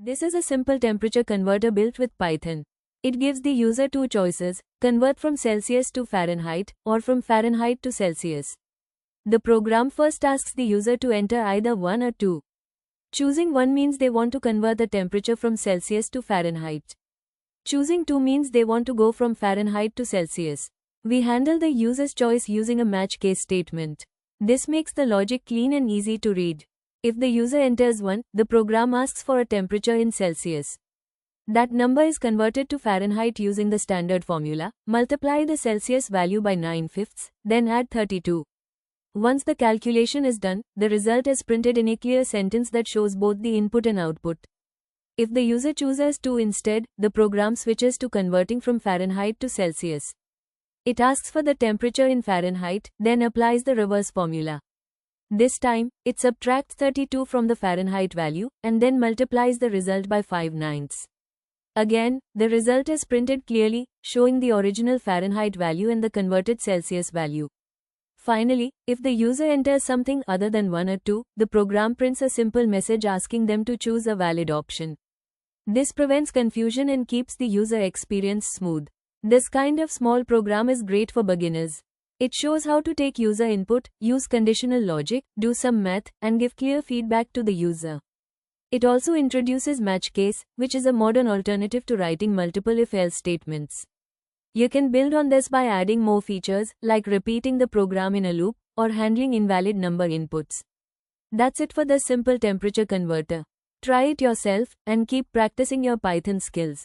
This is a simple temperature converter built with Python. It gives the user two choices: convert from Celsius to Fahrenheit, or from Fahrenheit to Celsius. The program first asks the user to enter either 1 or 2. Choosing 1 means they want to convert the temperature from Celsius to Fahrenheit. Choosing 2 means they want to go from Fahrenheit to Celsius. We handle the user's choice using a match case statement. This makes the logic clean and easy to read. If the user enters 1, the program asks for a temperature in Celsius. That number is converted to Fahrenheit using the standard formula: multiply the Celsius value by 9/5, then add 32. Once the calculation is done, the result is printed in a clear sentence that shows both the input and output. If the user chooses 2 instead, the program switches to converting from Fahrenheit to Celsius. It asks for the temperature in Fahrenheit, then applies the reverse formula. This time, it subtracts 32 from the Fahrenheit value, and then multiplies the result by 5/9. Again, the result is printed clearly, showing the original Fahrenheit value and the converted Celsius value. Finally, if the user enters something other than 1 or 2, the program prints a simple message asking them to choose a valid option. This prevents confusion and keeps the user experience smooth. This kind of small program is great for beginners. It shows how to take user input, use conditional logic, do some math, and give clear feedback to the user. It also introduces match case, which is a modern alternative to writing multiple if-else statements. You can build on this by adding more features, like repeating the program in a loop, or handling invalid number inputs. That's it for the simple temperature converter. Try it yourself, and keep practicing your Python skills.